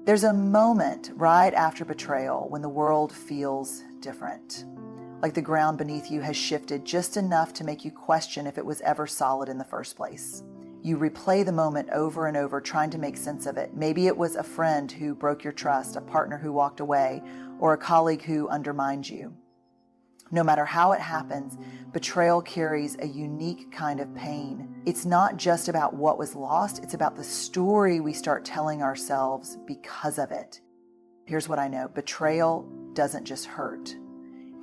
There's a moment right after betrayal when the world feels different, like the ground beneath you has shifted just enough to make you question if it was ever solid in the first place. You replay the moment over and over, trying to make sense of it. Maybe it was a friend who broke your trust, a partner who walked away, or a colleague who undermined you. No matter how it happens, betrayal carries a unique kind of pain. It's not just about what was lost, it's about the story we start telling ourselves because of it. Here's what I know: betrayal doesn't just hurt,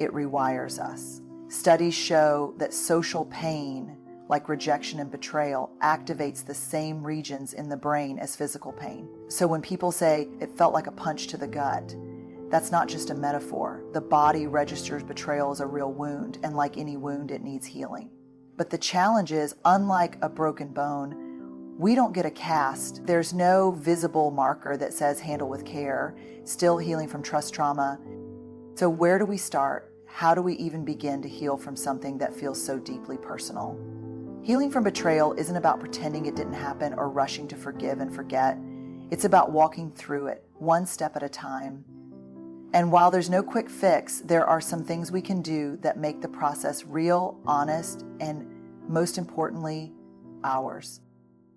it rewires us. Studies show that social pain, like rejection and betrayal, activates the same regions in the brain as physical pain. So when people say it felt like a punch to the gut, that's not just a metaphor. The body registers betrayal as a real wound, and like any wound, it needs healing. But the challenge is, unlike a broken bone, we don't get a cast. There's no visible marker that says handle with care, still healing from trust trauma. So where do we start? How do we even begin to heal from something that feels so deeply personal? Healing from betrayal isn't about pretending it didn't happen or rushing to forgive and forget. It's about walking through it, one step at a time. And while there's no quick fix, there are some things we can do that make the process real, honest, and most importantly, ours.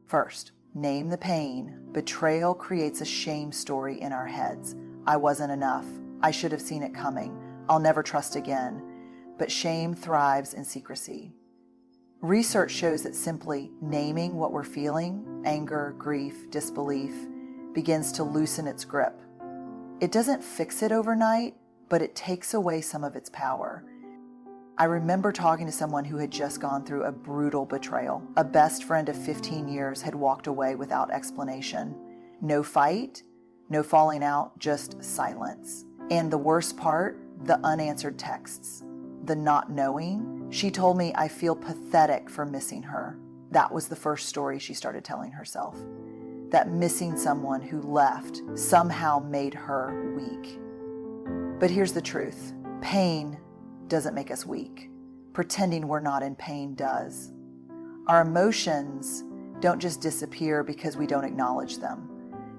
First, name the pain. Betrayal creates a shame story in our heads. I wasn't enough. I should have seen it coming. I'll never trust again. But shame thrives in secrecy. Research shows that simply naming what we're feeling, anger, grief, disbelief, begins to loosen its grip. It doesn't fix it overnight, but it takes away some of its power. I remember talking to someone who had just gone through a brutal betrayal. A best friend of 15 years had walked away without explanation. No fight, no falling out, just silence. And the worst part, the unanswered texts, the not knowing. She told me, I feel pathetic for missing her. That was the first story she started telling herself. That missing someone who left somehow made her weak. But here's the truth. Pain doesn't make us weak. Pretending we're not in pain does. Our emotions don't just disappear because we don't acknowledge them.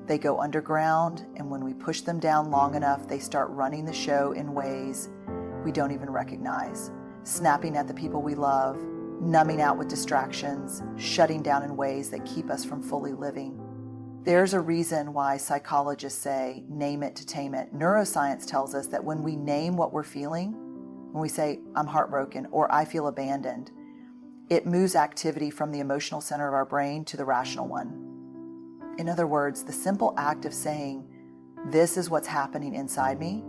They go underground, and when we push them down long enough, they start running the show in ways we don't even recognize. Snapping at the people we love, numbing out with distractions, shutting down in ways that keep us from fully living. There's a reason why psychologists say, name it to tame it. Neuroscience tells us that when we name what we're feeling, when we say, I'm heartbroken or I feel abandoned, it moves activity from the emotional center of our brain to the rational one. In other words, the simple act of saying, this is what's happening inside me,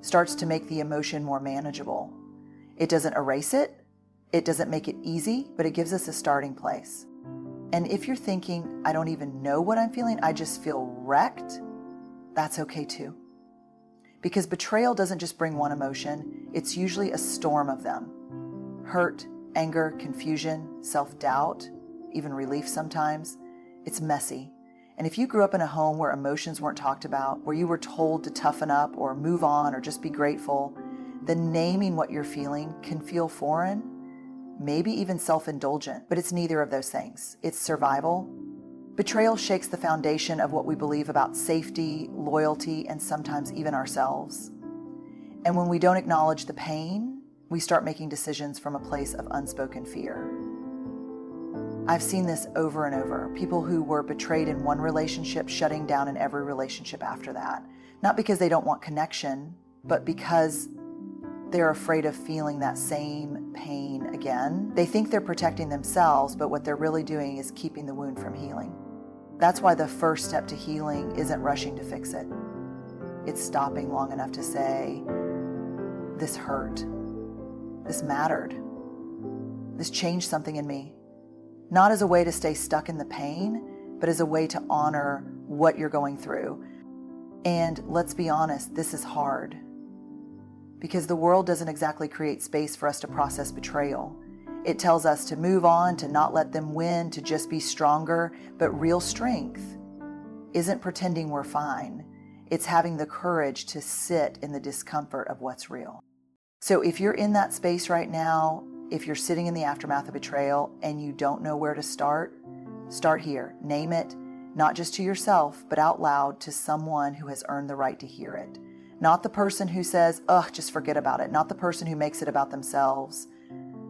starts to make the emotion more manageable. It doesn't erase it, it doesn't make it easy, but it gives us a starting place. And if you're thinking, I don't even know what I'm feeling, I just feel wrecked, that's okay too. Because betrayal doesn't just bring one emotion, it's usually a storm of them. Hurt, anger, confusion, self-doubt, even relief sometimes. It's messy. And if you grew up in a home where emotions weren't talked about, where you were told to toughen up or move on or just be grateful, then naming what you're feeling can feel foreign, maybe even self-indulgent, but it's neither of those things. It's survival. Betrayal shakes the foundation of what we believe about safety, loyalty, and sometimes even ourselves. And when we don't acknowledge the pain, we start making decisions from a place of unspoken fear. I've seen this over and over. People who were betrayed in one relationship shutting down in every relationship after that. Not because they don't want connection, but because they're afraid of feeling that same pain again. They think they're protecting themselves, but what they're really doing is keeping the wound from healing. That's why the first step to healing isn't rushing to fix it. It's stopping long enough to say, this hurt, this mattered, this changed something in me. Not as a way to stay stuck in the pain, but as a way to honor what you're going through. And let's be honest, this is hard. Because the world doesn't exactly create space for us to process betrayal. It tells us to move on, to not let them win, to just be stronger. But real strength isn't pretending we're fine. It's having the courage to sit in the discomfort of what's real. So if you're in that space right now, if you're sitting in the aftermath of betrayal and you don't know where to start here. Name it, not just to yourself, but out loud to someone who has earned the right to hear it. Not the person who says, ugh, just forget about it. Not the person who makes it about themselves,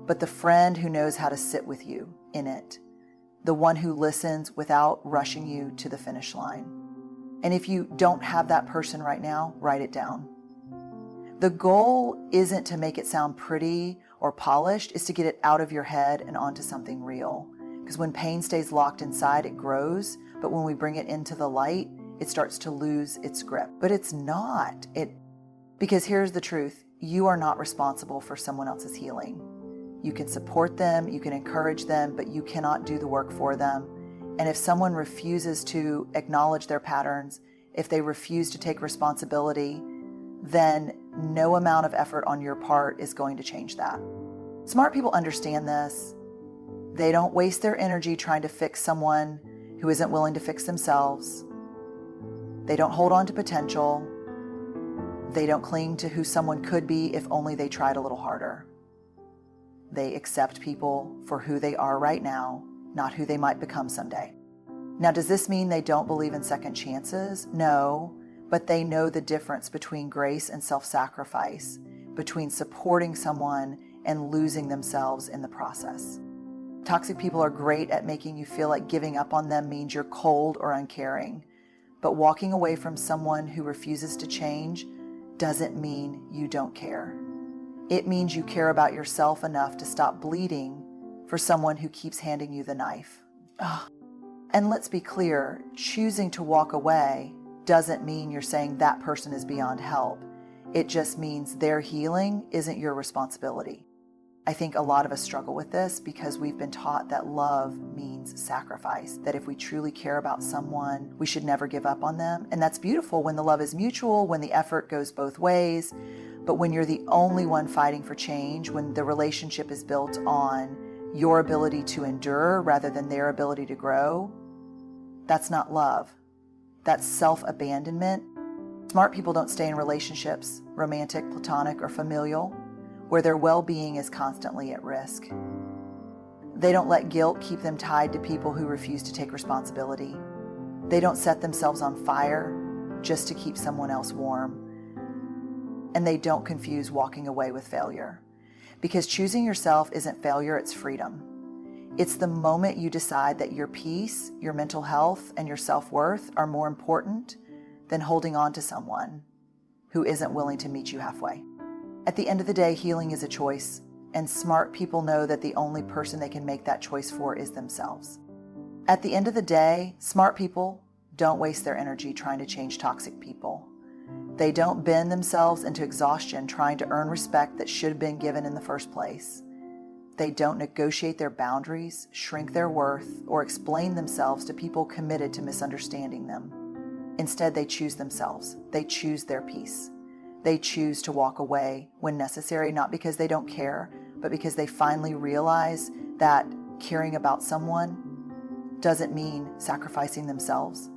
but the friend who knows how to sit with you in it. The one who listens without rushing you to the finish line. And if you don't have that person right now, write it down. The goal isn't to make it sound pretty or polished, it's to get it out of your head and onto something real. Because when pain stays locked inside, it grows, but when we bring it into the light, it starts to lose its grip. But it's not. Because here's the truth, you are not responsible for someone else's healing. You can support them, you can encourage them, but you cannot do the work for them. And if someone refuses to acknowledge their patterns, if they refuse to take responsibility, then no amount of effort on your part is going to change that. Smart people understand this. They don't waste their energy trying to fix someone who isn't willing to fix themselves. They don't hold on to potential. They don't cling to who someone could be if only they tried a little harder. They accept people for who they are right now, not who they might become someday. Now, does this mean they don't believe in second chances? No, but they know the difference between grace and self-sacrifice, between supporting someone and losing themselves in the process. Toxic people are great at making you feel like giving up on them means you're cold or uncaring, but walking away from someone who refuses to change doesn't mean you don't care. It means you care about yourself enough to stop bleeding for someone who keeps handing you the knife. Ugh. And let's be clear, choosing to walk away doesn't mean you're saying that person is beyond help. It just means their healing isn't your responsibility. I think a lot of us struggle with this because we've been taught that love means sacrifice, that if we truly care about someone, we should never give up on them. And that's beautiful when the love is mutual, when the effort goes both ways. But when you're the only one fighting for change, when the relationship is built on your ability to endure rather than their ability to grow, that's not love. That's self-abandonment. Smart people don't stay in relationships, romantic, platonic, or familial, where their well-being is constantly at risk. They don't let guilt keep them tied to people who refuse to take responsibility. They don't set themselves on fire just to keep someone else warm. And they don't confuse walking away with failure. Because choosing yourself isn't failure, it's freedom. It's the moment you decide that your peace, your mental health, and your self-worth are more important than holding on to someone who isn't willing to meet you halfway. At the end of the day, healing is a choice, and smart people know that the only person they can make that choice for is themselves. At the end of the day, smart people don't waste their energy trying to change toxic people. They don't bend themselves into exhaustion trying to earn respect that should have been given in the first place. They don't negotiate their boundaries, shrink their worth, or explain themselves to people committed to misunderstanding them. Instead, they choose themselves. They choose their peace. They choose to walk away when necessary, not because they don't care, but because they finally realize that caring about someone doesn't mean sacrificing themselves.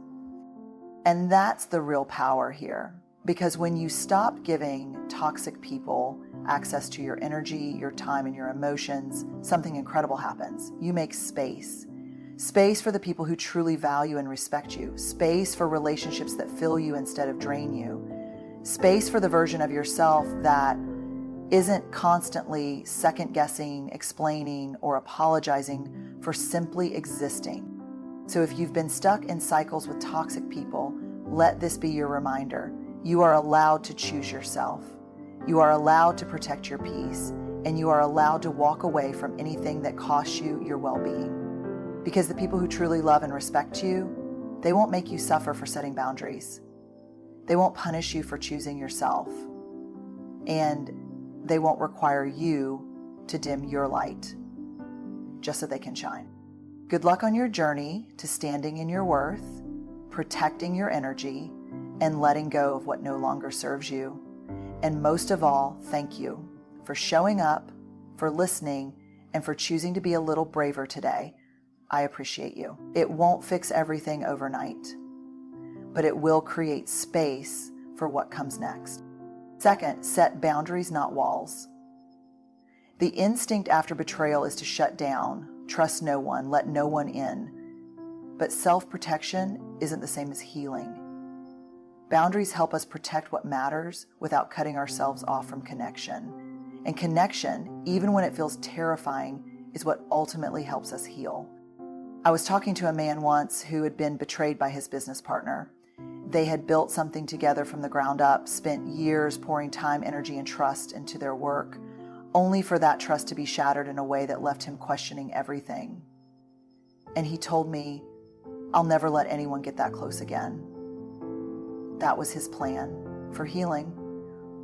And that's the real power here. Because when you stop giving toxic people access to your energy, your time, and your emotions, something incredible happens. You make space. Space for the people who truly value and respect you. Space for relationships that fill you instead of drain you. Space for the version of yourself that isn't constantly second-guessing, explaining, or apologizing for simply existing. So if you've been stuck in cycles with toxic people, let this be your reminder. You are allowed to choose yourself. You are allowed to protect your peace, and you are allowed to walk away from anything that costs you your well-being. Because the people who truly love and respect you, they won't make you suffer for setting boundaries. They won't punish you for choosing yourself. And they won't require you to dim your light just so they can shine. Good luck on your journey to standing in your worth, protecting your energy, and letting go of what no longer serves you. And most of all, thank you for showing up, for listening, and for choosing to be a little braver today. I appreciate you. It won't fix everything overnight, but it will create space for what comes next. Second, set boundaries, not walls. The instinct after betrayal is to shut down, trust no one, let no one in. But self-protection isn't the same as healing. Boundaries help us protect what matters without cutting ourselves off from connection. And connection, even when it feels terrifying, is what ultimately helps us heal. I was talking to a man once who had been betrayed by his business partner. They had built something together from the ground up, spent years pouring time, energy, and trust into their work, only for that trust to be shattered in a way that left him questioning everything. And he told me, "I'll never let anyone get that close again." That was his plan for healing,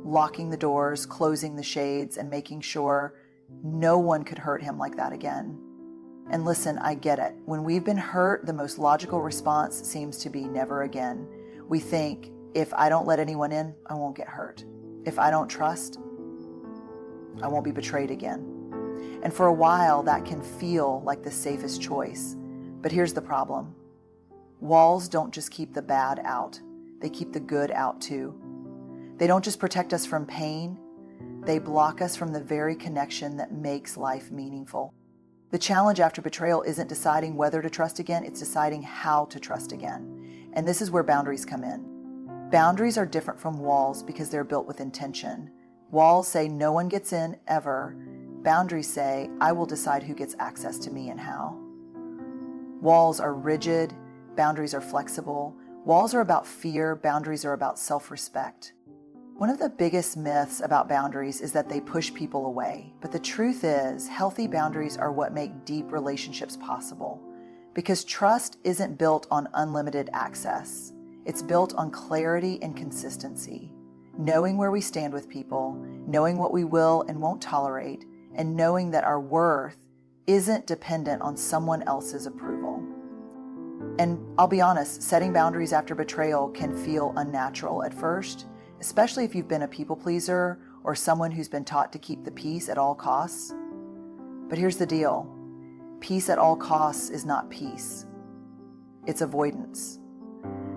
locking the doors, closing the shades, and making sure no one could hurt him like that again. And listen, I get it. When we've been hurt, the most logical response seems to be never again. We think, if I don't let anyone in, I won't get hurt. If I don't trust, I won't be betrayed again. And for a while, that can feel like the safest choice. But here's the problem. Walls don't just keep the bad out. They keep the good out too. They don't just protect us from pain. They block us from the very connection that makes life meaningful. The challenge after betrayal isn't deciding whether to trust again, it's deciding how to trust again. And this is where boundaries come in. Boundaries are different from walls because they're built with intention. Walls say no one gets in ever. Boundaries say I will decide who gets access to me and how. Walls are rigid, boundaries are flexible. Walls are about fear, boundaries are about self-respect. One of the biggest myths about boundaries is that they push people away. But the truth is, healthy boundaries are what make deep relationships possible. Because trust isn't built on unlimited access. It's built on clarity and consistency. Knowing where we stand with people, knowing what we will and won't tolerate, and knowing that our worth isn't dependent on someone else's approval. And I'll be honest, setting boundaries after betrayal can feel unnatural at first, especially if you've been a people pleaser or someone who's been taught to keep the peace at all costs. But here's the deal. Peace at all costs is not peace. It's avoidance.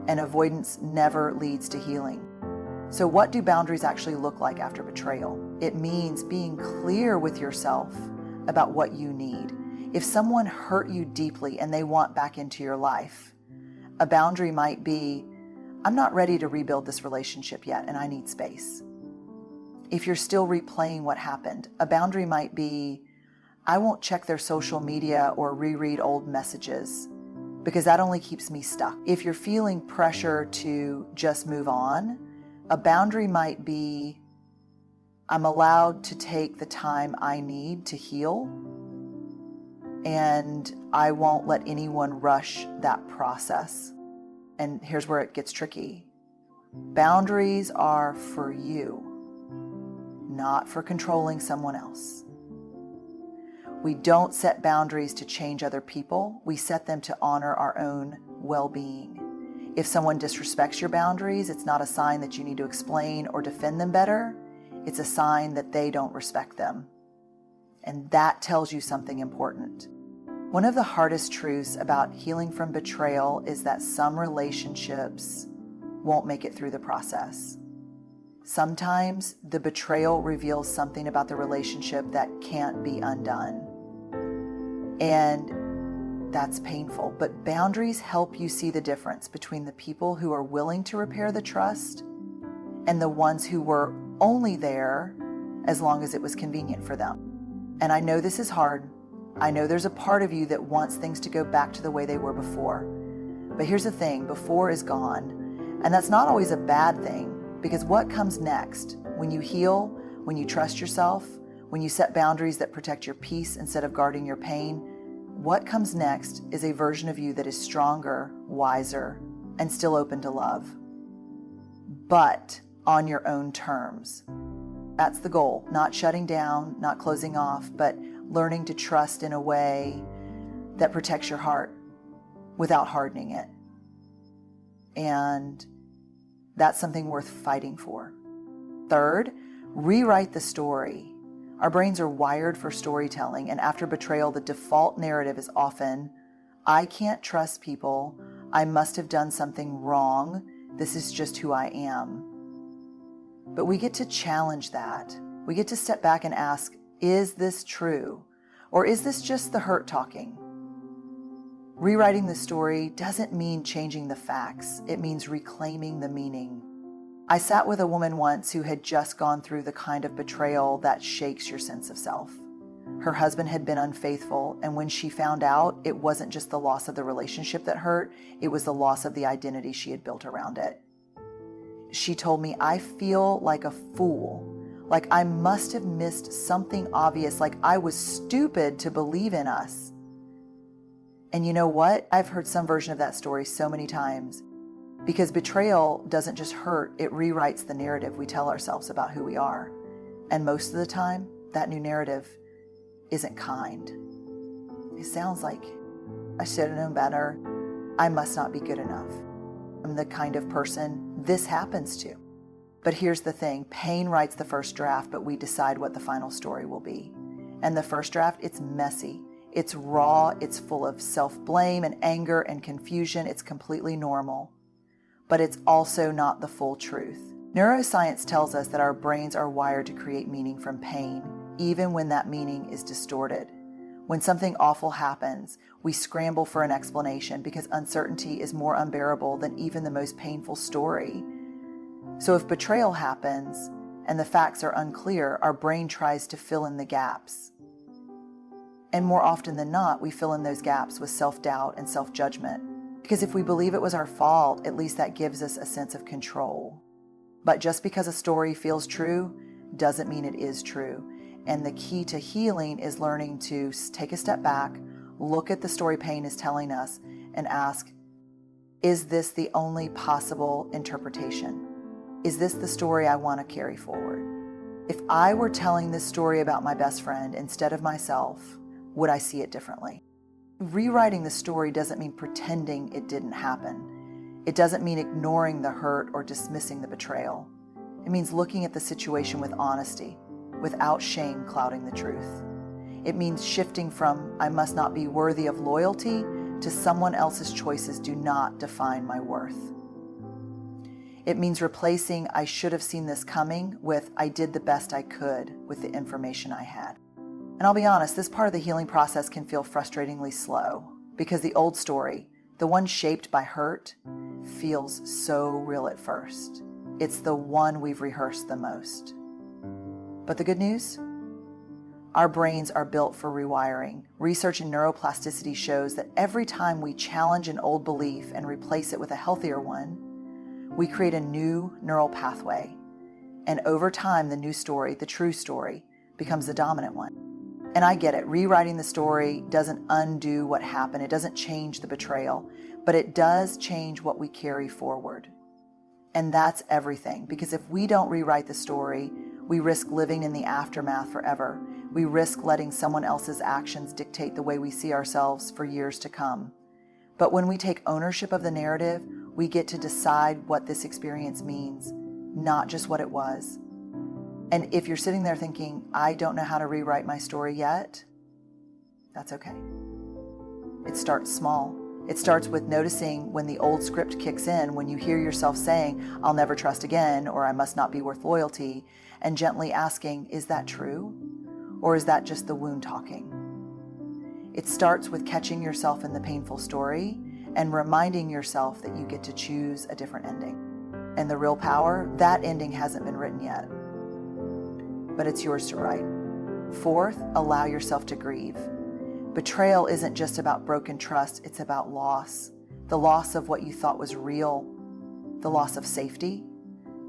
And avoidance never leads to healing. So what do boundaries actually look like after betrayal? It means being clear with yourself about what you need. If someone hurt you deeply and they want back into your life, a boundary might be, I'm not ready to rebuild this relationship yet and I need space. If you're still replaying what happened, a boundary might be, I won't check their social media or reread old messages because that only keeps me stuck. If you're feeling pressure to just move on, a boundary might be, I'm allowed to take the time I need to heal, and I won't let anyone rush that process. And here's where it gets tricky. Boundaries are for you, not for controlling someone else. We don't set boundaries to change other people. We set them to honor our own well-being. If someone disrespects your boundaries, it's not a sign that you need to explain or defend them better. It's a sign that they don't respect them. And that tells you something important. One of the hardest truths about healing from betrayal is that some relationships won't make it through the process. Sometimes the betrayal reveals something about the relationship that can't be undone. And that's painful, but boundaries help you see the difference between the people who are willing to repair the trust and the ones who were only there as long as it was convenient for them. And I know this is hard. I know there's a part of you that wants things to go back to the way they were before. But here's the thing, before is gone. And that's not always a bad thing, because what comes next? When you heal, when you trust yourself, when you set boundaries that protect your peace instead of guarding your pain, what comes next is a version of you that is stronger, wiser, and still open to love. But on your own terms. That's the goal. Not shutting down, not closing off, but learning to trust in a way that protects your heart without hardening it. And that's something worth fighting for. Third, rewrite the story. Our brains are wired for storytelling, and after betrayal, the default narrative is often, I can't trust people, I must have done something wrong, this is just who I am. But we get to challenge that. We get to step back and ask, is this true? Or is this just the hurt talking? Rewriting the story doesn't mean changing the facts. It means reclaiming the meaning. I sat with a woman once who had just gone through the kind of betrayal that shakes your sense of self. Her husband had been unfaithful, and when she found out, it wasn't just the loss of the relationship that hurt, it was the loss of the identity she had built around it. She told me, "I feel like a fool, like I must have missed something obvious, like I was stupid to believe in us." And you know what? I've heard some version of that story so many times, because betrayal doesn't just hurt, it rewrites the narrative we tell ourselves about who we are. And most of the time, that new narrative isn't kind. It sounds like, "I should have known better. I must not be good enough. I'm the kind of person this happens to." But here's the thing, pain writes the first draft, but we decide what the final story will be. And the first draft, it's messy. It's raw, it's full of self-blame and anger and confusion. It's completely normal. But it's also not the full truth. Neuroscience tells us that our brains are wired to create meaning from pain, even when that meaning is distorted. When something awful happens, we scramble for an explanation because uncertainty is more unbearable than even the most painful story. So if betrayal happens and the facts are unclear, our brain tries to fill in the gaps. And more often than not, we fill in those gaps with self-doubt and self-judgment. Because if we believe it was our fault, at least that gives us a sense of control. But just because a story feels true doesn't mean it is true. And the key to healing is learning to take a step back, look at the story pain is telling us, and ask, is this the only possible interpretation? Is this the story I want to carry forward? If I were telling this story about my best friend instead of myself, would I see it differently? Rewriting the story doesn't mean pretending it didn't happen. It doesn't mean ignoring the hurt or dismissing the betrayal. It means looking at the situation with honesty, without shame clouding the truth. It means shifting from "I must not be worthy of loyalty" to "someone else's choices do not define my worth." It means replacing "I should have seen this coming" with "I did the best I could with the information I had." And I'll be honest, this part of the healing process can feel frustratingly slow because the old story, the one shaped by hurt, feels so real at first. It's the one we've rehearsed the most. But the good news? Our brains are built for rewiring. Research in neuroplasticity shows that every time we challenge an old belief and replace it with a healthier one, we create a new neural pathway. And over time, the new story, the true story, becomes the dominant one. And I get it, rewriting the story doesn't undo what happened. It doesn't change the betrayal, but it does change what we carry forward. And that's everything, because if we don't rewrite the story, we risk living in the aftermath forever. We risk letting someone else's actions dictate the way we see ourselves for years to come. But when we take ownership of the narrative, we get to decide what this experience means, not just what it was. And if you're sitting there thinking, "I don't know how to rewrite my story yet," that's okay. It starts small. It starts with noticing when the old script kicks in, when you hear yourself saying, "I'll never trust again," or "I must not be worth loyalty," and gently asking, is that true? Or is that just the wound talking? It starts with catching yourself in the painful story and reminding yourself that you get to choose a different ending. And the real power, that ending hasn't been written yet, but it's yours to write. Fourth, allow yourself to grieve. Betrayal isn't just about broken trust, it's about loss. The loss of what you thought was real, the loss of safety,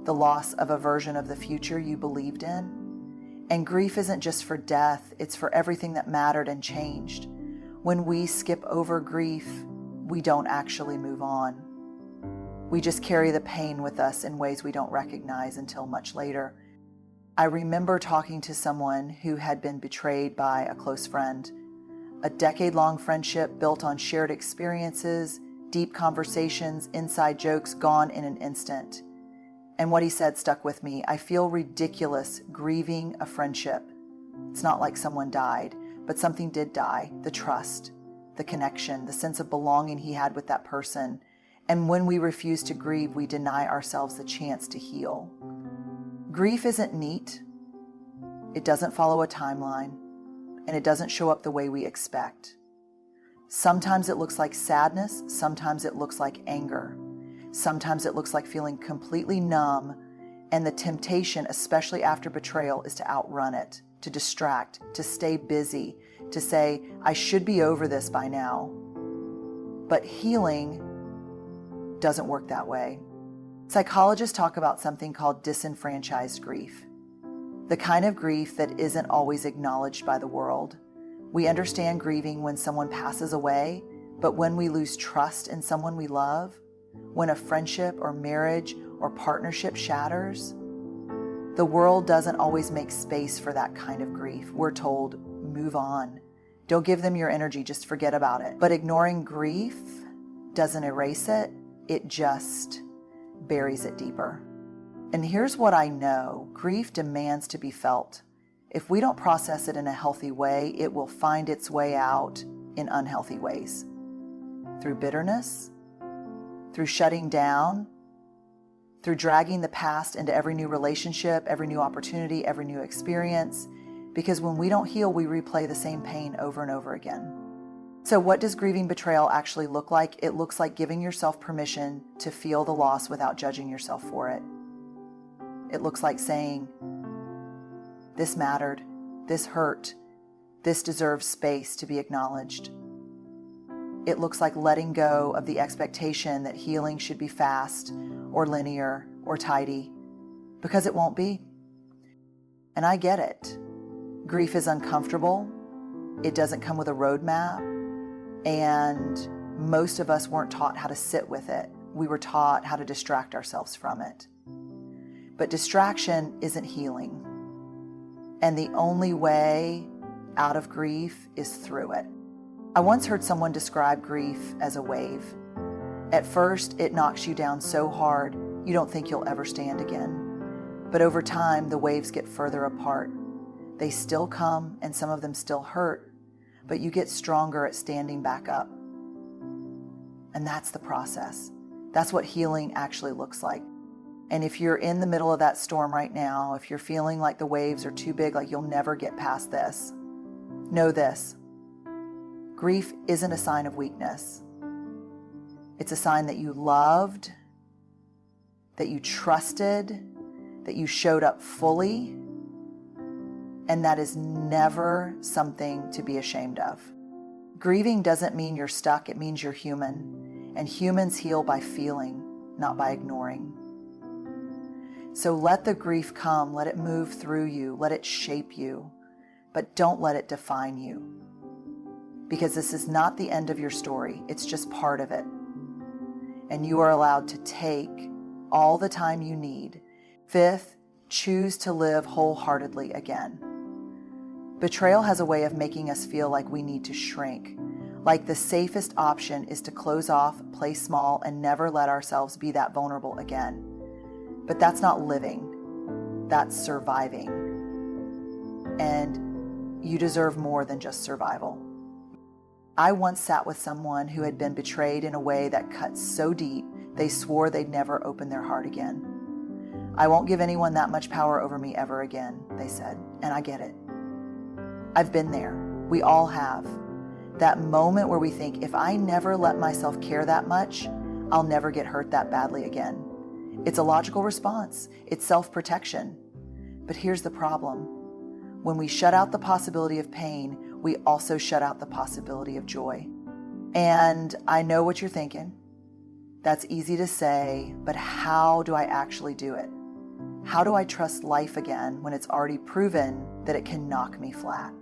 the loss of a version of the future you believed in. And grief isn't just for death, it's for everything that mattered and changed. When we skip over grief, we don't actually move on. We just carry the pain with us in ways we don't recognize until much later. I remember talking to someone who had been betrayed by a close friend. A decade-long friendship built on shared experiences, deep conversations, inside jokes gone in an instant. And what he said stuck with me. "I feel ridiculous grieving a friendship. It's not like someone died, but something did die. The trust, the connection, the sense of belonging he had with that person. And when we refuse to grieve, we deny ourselves the chance to heal." Grief isn't neat. It doesn't follow a timeline, and it doesn't show up the way we expect. Sometimes it looks like sadness. Sometimes it looks like anger. Sometimes it looks like feeling completely numb, and the temptation, especially after betrayal, is to outrun it, to distract, to stay busy, to say, I should be over this by now. But healing doesn't work that way. Psychologists talk about something called disenfranchised grief, the kind of grief that isn't always acknowledged by the world. We understand grieving when someone passes away, but when we lose trust in someone we love, when a friendship or marriage or partnership shatters, the world doesn't always make space for that kind of grief. We're told, move on. Don't give them your energy, just forget about it. But ignoring grief doesn't erase it, it just buries it deeper. And here's what I know, grief demands to be felt. If we don't process it in a healthy way, it will find its way out in unhealthy ways. Through bitterness, through shutting down, through dragging the past into every new relationship, every new opportunity, every new experience. Because when we don't heal, we replay the same pain over and over again. So what does grieving betrayal actually look like? It looks like giving yourself permission to feel the loss without judging yourself for it. It looks like saying, this mattered, this hurt, this deserves space to be acknowledged. It looks like letting go of the expectation that healing should be fast or linear or tidy, because it won't be. And I get it. Grief is uncomfortable. It doesn't come with a roadmap. And most of us weren't taught how to sit with it. We were taught how to distract ourselves from it. But distraction isn't healing. And the only way out of grief is through it. I once heard someone describe grief as a wave. At first, it knocks you down so hard, you don't think you'll ever stand again. But over time, the waves get further apart. They still come, and some of them still hurt, but you get stronger at standing back up. And that's the process. That's what healing actually looks like. And if you're in the middle of that storm right now, if you're feeling like the waves are too big, like you'll never get past this, know this. Grief isn't a sign of weakness. It's a sign that you loved, that you trusted, that you showed up fully, and that is never something to be ashamed of. Grieving doesn't mean you're stuck, it means you're human. And humans heal by feeling, not by ignoring. So let the grief come, let it move through you, let it shape you, but don't let it define you. Because this is not the end of your story, it's just part of it. And you are allowed to take all the time you need. Fifth, choose to live wholeheartedly again. Betrayal has a way of making us feel like we need to shrink, like the safest option is to close off, play small, and never let ourselves be that vulnerable again. But that's not living, that's surviving. And you deserve more than just survival. I once sat with someone who had been betrayed in a way that cut so deep, they swore they'd never open their heart again. I won't give anyone that much power over me ever again, they said, and I get it. I've been there. We all have. That moment where we think, if I never let myself care that much, I'll never get hurt that badly again. It's a logical response. It's self-protection. But here's the problem. When we shut out the possibility of pain, we also shut out the possibility of joy. And I know what you're thinking. That's easy to say, but how do I actually do it? How do I trust life again when it's already proven that it can knock me flat?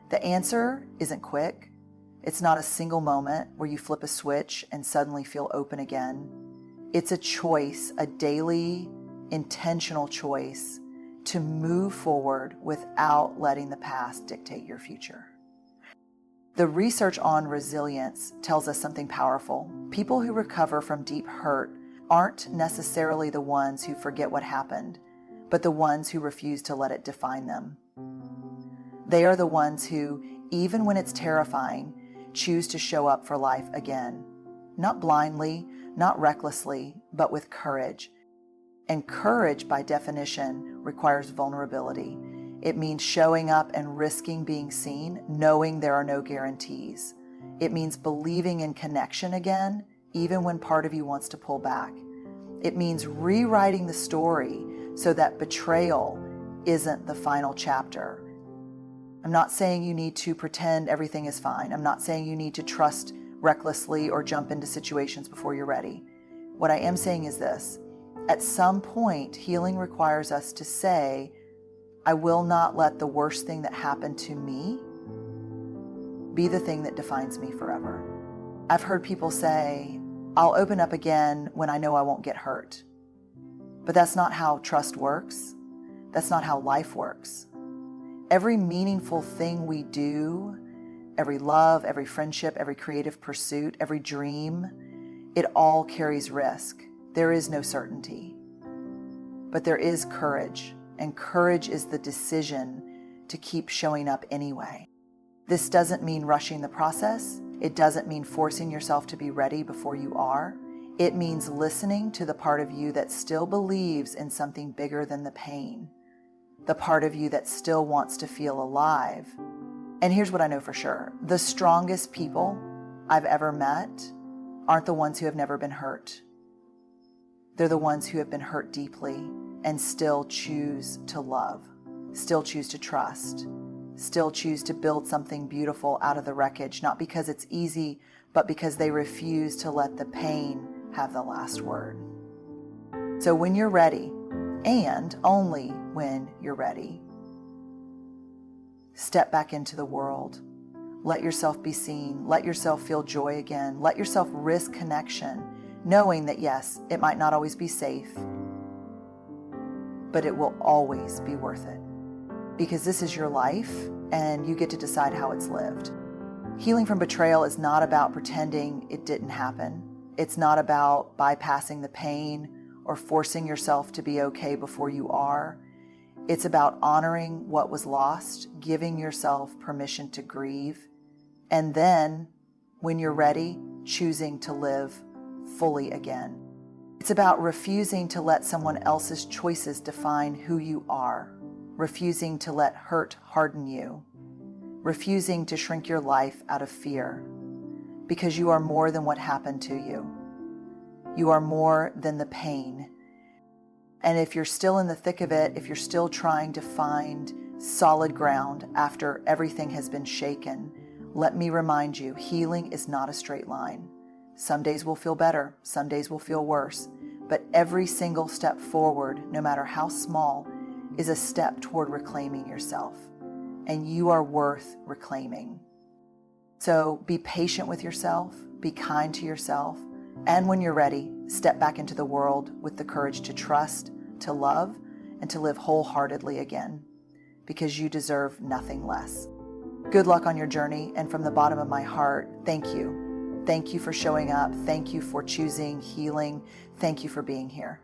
The answer isn't quick. It's not a single moment where you flip a switch and suddenly feel open again. It's a choice, a daily, intentional choice to move forward without letting the past dictate your future. The research on resilience tells us something powerful. People who recover from deep hurt aren't necessarily the ones who forget what happened, but the ones who refuse to let it define them. They are the ones who, even when it's terrifying, choose to show up for life again. Not blindly, not recklessly, but with courage. And courage, by definition, requires vulnerability. It means showing up and risking being seen, knowing there are no guarantees. It means believing in connection again, even when part of you wants to pull back. It means rewriting the story so that betrayal isn't the final chapter. I'm not saying you need to pretend everything is fine. I'm not saying you need to trust recklessly or jump into situations before you're ready. What I am saying is this: at some point, healing requires us to say, I will not let the worst thing that happened to me be the thing that defines me forever. I've heard people say, I'll open up again when I know I won't get hurt. But that's not how trust works. That's not how life works. Every meaningful thing we do, every love, every friendship, every creative pursuit, every dream, it all carries risk. There is no certainty. But there is courage, and courage is the decision to keep showing up anyway. This doesn't mean rushing the process. It doesn't mean forcing yourself to be ready before you are. It means listening to the part of you that still believes in something bigger than the pain, the part of you that still wants to feel alive. And here's what I know for sure: the strongest people I've ever met aren't the ones who have never been hurt. They're the ones who have been hurt deeply and still choose to love, still choose to trust, still choose to build something beautiful out of the wreckage, not because it's easy, but because they refuse to let the pain have the last word. So when you're ready, and only when you're ready, step back into the world. Let yourself be seen. Let yourself feel joy again. Let yourself risk connection, knowing that yes, it might not always be safe, but it will always be worth it. Because this is your life, and you get to decide how it's lived. Healing from betrayal is not about pretending it didn't happen. It's not about bypassing the pain or forcing yourself to be okay before you are. It's about honoring what was lost, giving yourself permission to grieve, and then, when you're ready, choosing to live fully again. It's about refusing to let someone else's choices define who you are, refusing to let hurt harden you, refusing to shrink your life out of fear, because you are more than what happened to you. You are more than the pain. And if you're still in the thick of it, if you're still trying to find solid ground after everything has been shaken, let me remind you, healing is not a straight line. Some days will feel better, some days will feel worse, but every single step forward, no matter how small, is a step toward reclaiming yourself. And you are worth reclaiming. So be patient with yourself, be kind to yourself, and when you're ready, step back into the world with the courage to trust, to love, and to live wholeheartedly again, because you deserve nothing less. Good luck on your journey, and from the bottom of my heart, thank you. Thank you for showing up. Thank you for choosing healing. Thank you for being here.